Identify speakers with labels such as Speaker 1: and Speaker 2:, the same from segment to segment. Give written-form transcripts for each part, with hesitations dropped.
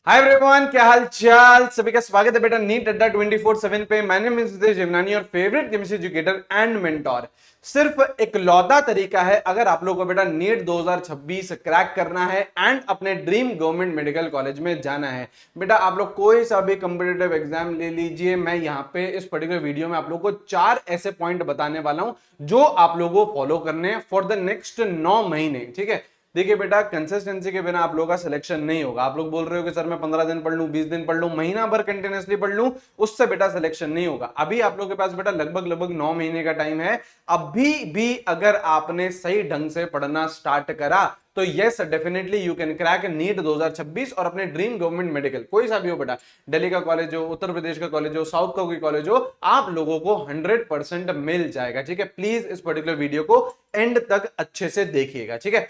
Speaker 1: Hi everyone, क्या हाल चाल। सभी का स्वागत है बेटा नीट अड्डा 24/7 पे। माय नेम इज नितेश जिवनानी और favourite chemistry educator and mentor. सिर्फ एक लौता तरीका है अगर आप लोगों को बेटा नीट 2026 क्रैक करना है एंड अपने ड्रीम गवर्नमेंट मेडिकल कॉलेज में जाना है। बेटा आप लोग कोई सा भी कॉम्पिटिटिव एग्जाम ले लीजिए, मैं यहाँ पे इस पर्टिकुलर वीडियो में आप लोग को 4 ऐसे पॉइंट बताने वाला हूं जो आप लोगों को फॉलो करने हैं फॉर द नेक्स्ट 9 महीने। ठीक है, देखिए बेटा, कंसिस्टेंसी के बिना आप लोगों का सिलेक्शन नहीं होगा। आप लोग बोल रहे हो कि सर मैं 15 दिन पढ़ लूं, 20 दिन पढ़ लूं, महीना भर कंटिन्यूअसली पढ़ लूं, उससे बेटा सिलेक्शन नहीं होगा। अभी आप लोगों के पास बेटा लगभग 9 महीने का टाइम है। अभी भी अगर आपने सही ढंग से पढ़ना स्टार्ट करा तो yes definitely you can crack NEET 2026 और अपने ड्रीम गवर्नमेंट मेडिकल, कोई सा भी हो बेटा, दिल्ली का कॉलेज हो, उत्तर प्रदेश का कॉलेज हो, साउथ का कोई कॉलेज हो, आप लोगों को 100% मिल जाएगा। ठीक है, प्लीज इस पर्टिकुलर वीडियो को एंड तक अच्छे से देखिएगा। ठीक है,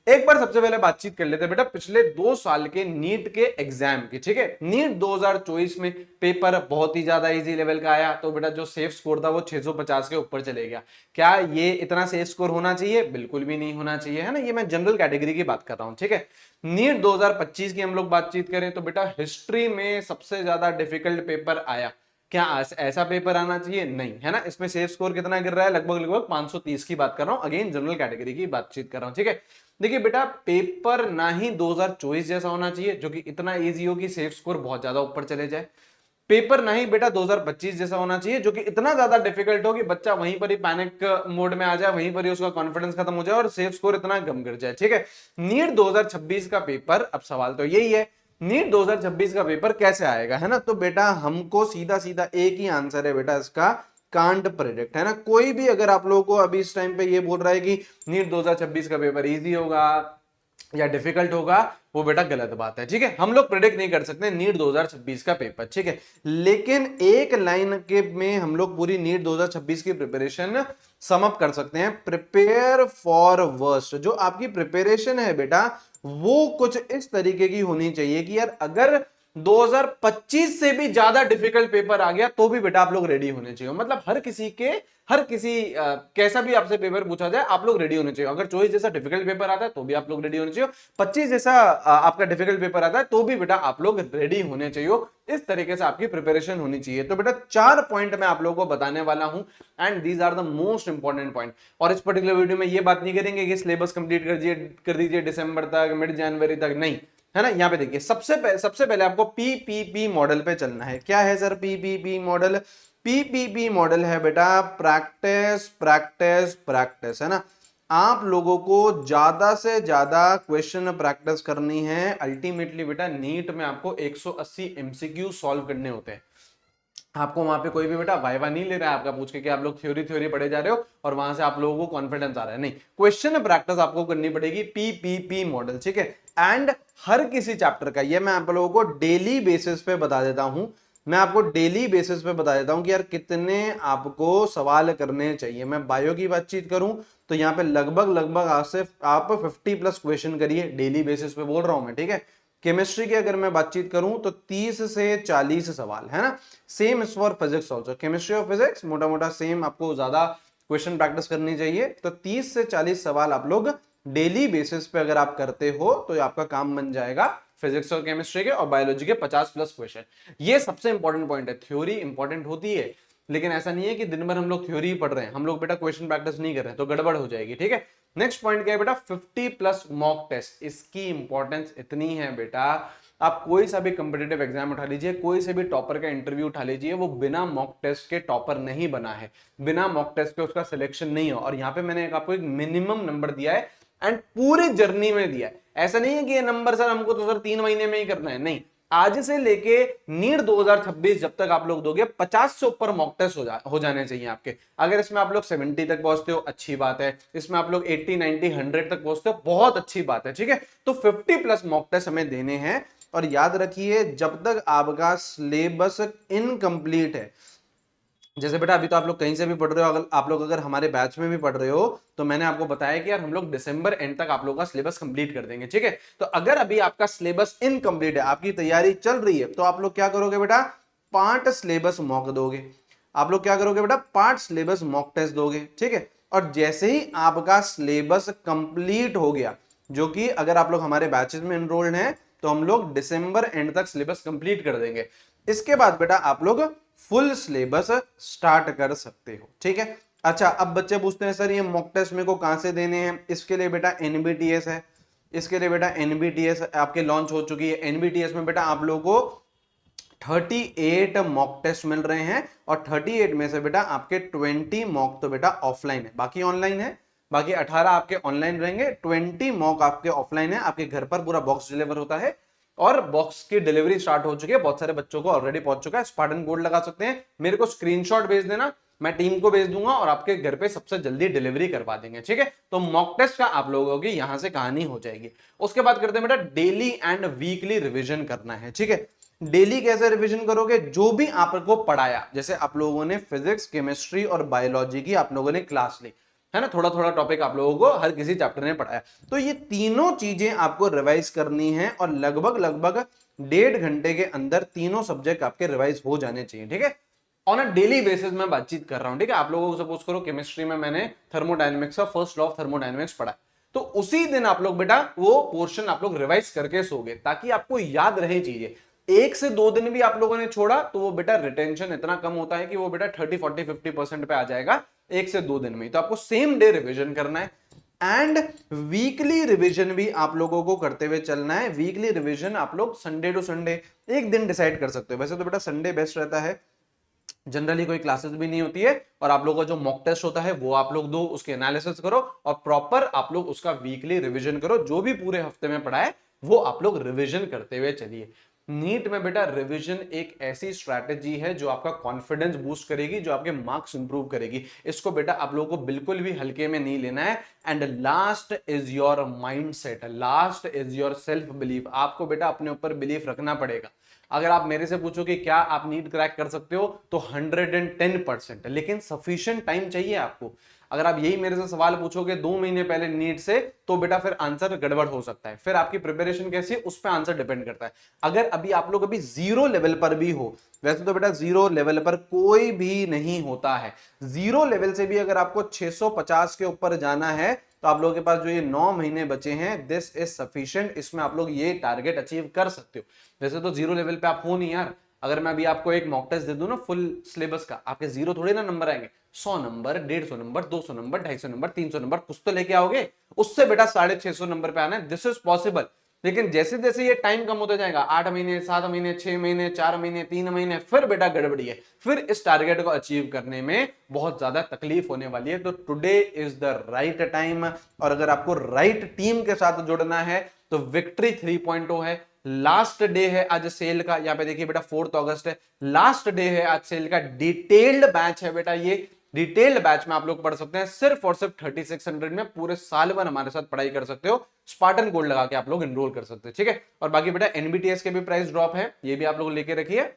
Speaker 1: एक बार सबसे पहले बातचीत कर लेते हैं बेटा पिछले 2 साल के नीट के एग्जाम की। ठीक है, नीट 2024 में पेपर बहुत ही ज्यादा इजी लेवल का आया, तो बेटा जो सेफ स्कोर था वो 650 के ऊपर चले गया। क्या ये इतना सेफ स्कोर होना चाहिए? बिल्कुल भी नहीं होना चाहिए, है ना। ये मैं जनरल कैटेगरी की बात कर रहा हूं। ठीक है, नीट 2025 की हम लोग बातचीत करें तो बेटा हिस्ट्री में सबसे ज्यादा डिफिकल्ट पेपर आया। क्या ऐसा पेपर आना चाहिए? नहीं, है ना। इसमें सेफ स्कोर कितना गिर रहा है? लगभग 530 की बात कर रहा हूं। अगेन जनरल कैटेगरी की बातचीत कर रहा हूं। ठीक है, देखिए बेटा, पेपर ना ही 2024 जैसा होना चाहिए जो कि इतना इजी हो कि सेफ स्कोर बहुत ज्यादा ऊपर चले जाए, पेपर ना ही बेटा 2025 जैसा होना चाहिए जो कि इतना ज्यादा डिफिकल्ट हो कि बच्चा वहीं पर ही पैनिक मोड में आ जाए, वहीं पर ही उसका कॉन्फिडेंस खत्म हो जाए और सेफ स्कोर इतना कम गिर जाए। ठीक है, नीट 2026 का पेपर, अब सवाल तो यही है, नीट 2026 का पेपर कैसे आएगा, है ना। तो बेटा हमको सीधा सीधा एक ही आंसर है बेटा इसका, कांट प्रेडिक्ट, है ना। कोई भी अगर आप लोगों को अभी इस टाइम पे ये बोल रहा है कि नीट 2026 का पेपर इजी होगा या डिफिकल्ट होगा, वो बेटा गलत बात है। ठीक है, हम लोग प्रेडिक्ट नहीं कर सकते नीट 2026 का पेपर। ठीक है, लेकिन एक लाइन के में हम लोग पूरी नीट 2026 की प्रिपरेशन सम अप कर सकते हैं। Prepare for worst. जो आपकी प्रिपरेशन है बेटा वो कुछ इस तरीके की होनी चाहिए कि यार अगर 2025 से भी ज्यादा डिफिकल्ट पेपर आ गया तो भी बेटा आप लोग रेडी होने चाहिए। मतलब हर किसी कैसा भी आपसे पेपर पूछा जाए आप लोग रेडी होने चाहिए। अगर 24 जैसा डिफिकल्ट पेपर आता है तो भी आप लोग रेडी होने चाहिए, 25 जैसा आपका डिफिकल्ट पेपर आता है तो भी बेटा आप लोग रेडी होने चाहिए। इस तरीके से आपकी प्रिपरेशन होनी चाहिए। तो बेटा 4 पॉइंट मैं आप लोगों को बताने वाला हूं and these are the most important point. और इस पर्टिकुलर वीडियो में ये बात नहीं करेंगे कि सिलेबस कंप्लीट कर दीजिए दिसंबर तक, मिड जनवरी तक, नहीं, है ना। यहाँ पे देखिए सबसे पहले आपको पीपीपी मॉडल पे चलना है। क्या है sir PPP model? PPP model है बेटा प्रैक्टिस प्रैक्टिस प्रैक्टिस, है ना। आप लोगों को ज्यादा से ज्यादा क्वेश्चन प्रैक्टिस करनी है। अल्टीमेटली बेटा नीट में आपको 180 एमसीक्यू सॉल्व करने होते हैं। आपको वहां पे कोई भी बेटा वाइवा नहीं ले रहा है आपका पूछ के कि आप लोग थ्योरी थ्योरी पढ़े जा रहे हो और वहां से आप लोगों को कॉन्फिडेंस आ रहा है, नहीं। क्वेश्चन प्रैक्टिस आपको करनी पड़ेगी पीपीपी मॉडल। ठीक है, एंड हर किसी चैप्टर का ये मैं आप लोगों को डेली बेसिस पे बता देता हूं। मैं आपको डेली बेसिस पे बता देता हूं कि यार कितने आपको सवाल करने चाहिए। मैं बायो की बातचीत करूं तो यहाँ पे लगभग आपसे आप 50+ क्वेश्चन करिए, डेली बेसिस पे बोल रहा हूं मैं। ठीक है, केमिस्ट्री की अगर मैं बातचीत करूं तो 30 से 40 सवाल, है ना। Same is for physics also, chemistry और फिजिक्स मोटा मोटा सेम, आपको ज्यादा क्वेश्चन प्रैक्टिस करनी चाहिए। तो 30 से 40 सवाल आप लोग डेली बेसिस पे अगर आप करते हो तो आपका काम बन जाएगा फिजिक्स और केमिस्ट्री के और बायोलॉजी के 50+ क्वेश्चन। ये सबसे इंपॉर्टेंट पॉइंट है। थ्योरी इंपॉर्टेंट होती है लेकिन ऐसा नहीं है कि दिन भर हम लोग थ्योरी ही पढ़ रहे हैं, हम लोग बेटा क्वेश्चन प्रैक्टिस नहीं कर रहे हैं तो गड़बड़ हो जाएगी। ठीक है, नेक्स्ट पॉइंट क्या है बेटा? 50+ मॉक टेस्ट। इसकी इंपॉर्टेंस इतनी है बेटा, आप कोई सा भी कॉम्पिटिटिव एग्जाम उठा लीजिए, कोई से भी टॉपर का इंटरव्यू उठा लीजिए, वो बिना मॉक टेस्ट के टॉपर नहीं बना है, बिना मॉक टेस्ट के उसका सिलेक्शन नहीं हो। और यहाँ पे मैंने आपको एक मिनिमम नंबर दिया है एंड पूरी जर्नी में दिया है। ऐसा नहीं है कि ये नंबर सर हमको तो सर 3 महीने में ही करना है, नहीं। आज से लेके नीट 2026 जब तक आप लोग दोगे 50 से ऊपर मॉक टेस्ट हो जाने चाहिए आपके। अगर इसमें आप लोग 70 तक पहुंचते हो अच्छी बात है, इसमें आप लोग 80 90 100 तक पहुंचते हो बहुत अच्छी बात है। ठीक है, तो 50+ मॉक टेस्ट हमें देने हैं। और याद रखिए जब तक आपका सिलेबस इनकम्प्लीट है, जैसे बेटा अभी तो आप लोग कहीं से भी पढ़ रहे हो, अगर आप लोग अगर हमारे बैच में भी पढ़ रहे हो तो मैंने आपको बताया कि यार हम लोग दिसंबर एंड तक आप लोगों का सिलेबस कंप्लीट कर देंगे। ठीक है, तो अगर अभी आपका सिलेबस इनकम्प्लीट है, आपकी तैयारी चल रही है, तो आप लोग क्या करोगे बेटा? 5 सिलेबस मॉक दोगे। आप लोग क्या करोगे बेटा? 5 सिलेबस मॉक टेस्ट दोगे। ठीक है, और जैसे ही आपका सिलेबस कंप्लीट हो गया, जो कि अगर आप लोग हमारे बैचेस में एनरोल्ड हैं तो हम लोग दिसंबर एंड तक सिलेबस कंप्लीट कर देंगे। इसके बाद बेटा आप लोग फुल सिलेबस स्टार्ट कर सकते हो, ठीक है। अच्छा, अब बच्चे पूछते हैं सर ये मॉक टेस्ट मेरे को कहां से देने हैं? इसके लिए बेटा एनबीटीएस है, इसके लिए बेटा एनबीटीएस आपके लॉन्च हो चुकी है। एनबीटीएस में बेटा आप लोगों को 38 मॉक टेस्ट मिल रहे हैं और 38 में से बेटा आपके 20 मॉक तो बेटा ऑफलाइन है, बाकी ऑनलाइन है। बाकी 18 आपके ऑनलाइन रहेंगे, 20 मॉक आपके ऑफलाइन है। आपके घर पर पूरा बॉक्स डिलीवर होता है और बॉक्स की डिलीवरी स्टार्ट हो चुकी है, बहुत सारे बच्चों को ऑलरेडी पहुंच चुका है। स्पार्टन कोड लगा सकते हैं, मेरे को स्क्रीनशॉट भेज देना, मैं टीम को भेज दूंगा और आपके घर पे सबसे जल्दी डिलीवरी करवा देंगे, ठीक है। तो मॉक टेस्ट का आप लोगों की यहां से कहानी हो जाएगी। उसके बाद करते हैं बेटा डेली एंड वीकली रिविजन करना है, ठीक है। डेली कैसे रिवीजन करोगे? जो भी आपको पढ़ाया, जैसे आप लोगों ने फिजिक्स, केमिस्ट्री और बायोलॉजी की आप लोगों ने क्लास ली है ना, थोड़ा थोड़ा टॉपिक आप लोगों को हर किसी चैप्टर ने पढ़ाया, तो ये तीनों चीजें आपको रिवाइज करनी है और लगभग लगभग 1.5 घंटे के अंदर तीनों सब्जेक्ट आपके रिवाइज हो जाने चाहिए, ठीक है। ऑन अ डेली बेसिस में बातचीत कर रहा हूं, ठीक है। आप लोगों को सपोज करो केमिस्ट्री में मैंने थर्मोडायनेमिक्स का फर्स्ट लॉ ऑफ थर्मोडायनेमिक्स पढ़ा, तो उसी दिन आप लोग बेटा वो पोर्शन आप लोग रिवाइज करके सोगे ताकि आपको याद रहे चीजें। 1 से 2 दिन भी आप लोगों ने छोड़ा तो वो बेटा रिटेंशन इतना कम होता है कि वो बेटा 30, 40, 50% पे आ जाएगा 1 से 2 दिन में। तो आपको सेम डे रिवीजन करना है एंड वीकली रिवीजन भी आप लोगों को करते हुए चलना है। वीकली रिवीजन आप लोग संडे टू संडे एक दिन डिसाइड कर सकते हो। वैसे तो बेटा संडे बेस्ट रहता है, जनरली कोई क्लासेस भी नहीं होती है और आप लोगों का जो मॉक टेस्ट होता है वो आप लोग दो, उसके एनालिसिस करो और प्रॉपर आप लोग उसका वीकली रिवीजन करो। जो भी पूरे हफ्ते में पढ़ा है वो आप लोग रिवीजन करते हुए चलिए। नीट में बेटा रिवीजन एक ऐसी स्ट्रैटेजी है जो आपका कॉन्फिडेंस बूस्ट करेगी, जो आपके मार्क्स इंप्रूव करेगी। इसको बेटा आप लोगों को बिल्कुल भी हल्के में नहीं लेना है। And last is your mindset, last is your self belief. आपको बेटा अपने ऊपर बिलीफ रखना पड़ेगा। अगर आप मेरे से पूछो कि क्या आप नीट क्रैक कर सकते हो तो 110%, लेकिन सफिशिएंट टाइम चाहिए आपको। अगर आप यही मेरे से सवाल पूछोगे 2 महीने पहले नीट से तो बेटा फिर आंसर गड़बड़ हो सकता है। फिर आपकी प्रिपरेशन कैसी है उस पर आंसर डिपेंड करता है। अगर अभी आप लोग अभी 0 लेवल पर भी हो, वैसे तो बेटा 0 लेवल पर कोई भी नहीं होता है, 0 लेवल से भी अगर आपको 650 के ऊपर जाना है तो आप लोगों के पास जो ये 9 महीने बचे हैं, दिस इज सफिशिएंट। इसमें आप लोग ये टारगेट अचीव कर सकते हो। वैसे तो 0 लेवल पे आप हो नहीं यार। अगर मैं अभी आपको एक मॉक टेस्ट दे दूं ना फुल सिलेबस का, आपके 0 थोड़ी ना नंबर आएंगे, 100 number, 150 number, 200 number, 250 number, 300 number, कुछ तो लेके आओगे। उससे बेटा 650 नंबर पे आना है, दिस इज पॉसिबल। लेकिन जैसे जैसे ये टाइम कम होता जाएगा, 8 महीने, 7 महीने, 6 महीने, 4 महीने, 3 महीने, फिर बेटा गड़बड़ी है। फिर इस टारगेट को अचीव करने में बहुत ज्यादा तकलीफ होने वाली है। तो today is the right time. और अगर आपको राइट टीम के साथ जुड़ना है तो विक्ट्री 3.0 है। लास्ट डे है आज सेल का, यहाँ पे देखिए बेटा 4 अगस्त है, लास्ट डे है आज सेल का। डिटेल्ड बैच है बेटा, ये डिटेल्ड बैच में आप लोग पढ़ सकते हैं सिर्फ और सिर्फ 3600 में। पूरे साल भर हमारे साथ पढ़ाई कर सकते हो, स्पार्टन कोड लगा के आप लोग एनरोल कर सकते हैं, ठीक है। और बाकी बेटा एनबीटीएस के भी प्राइस ड्रॉप है, ये भी आप लोग लेके रखिए।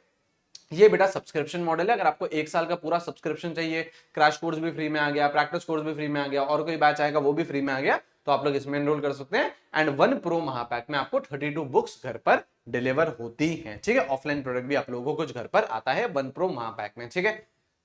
Speaker 1: ये बेटा सब्सक्रिप्शन मॉडल है। अगर आपको 1 साल का पूरा सब्सक्रिप्शन चाहिए, क्रैश कोर्स भी फ्री में आ गया, प्रैक्टिस कोर्स भी फ्री में आ गया और कोई बैच आएगा वो भी फ्री में आ गया, तो आप लोग इसमें एनरोल कर सकते हैं। एंड 1 प्रो महापैक में आपको 32 बुक्स घर पर डिलीवर होती हैं, ठीक है। ऑफलाइन प्रोडक्ट भी आप लोगों को कुछ घर पर आता है 1 प्रो महापैक में, ठीक है।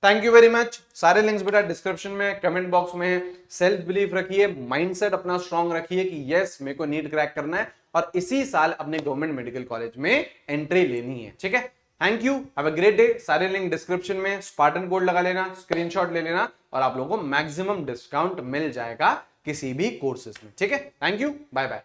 Speaker 1: Thank you very much. सारे लिंक्स बेटा डिस्क्रिप्शन में, कमेंट बॉक्स में है। सेल्फ बिलीफ रखिए, माइंडसेट अपना स्ट्रांग रखिए कि यस मेरे को नीट क्रैक करना है और इसी साल अपने गवर्नमेंट मेडिकल कॉलेज में एंट्री लेनी है, ठीक है। Thank you, have a great day. सारे लिंक डिस्क्रिप्शन में, स्पार्टन कोड लगा लेना, स्क्रीनशॉट ले लेना और आप लोगों को मैक्सिमम डिस्काउंट मिल जाएगा किसी भी कोर्सेज में, ठीक है। Thank you, bye bye.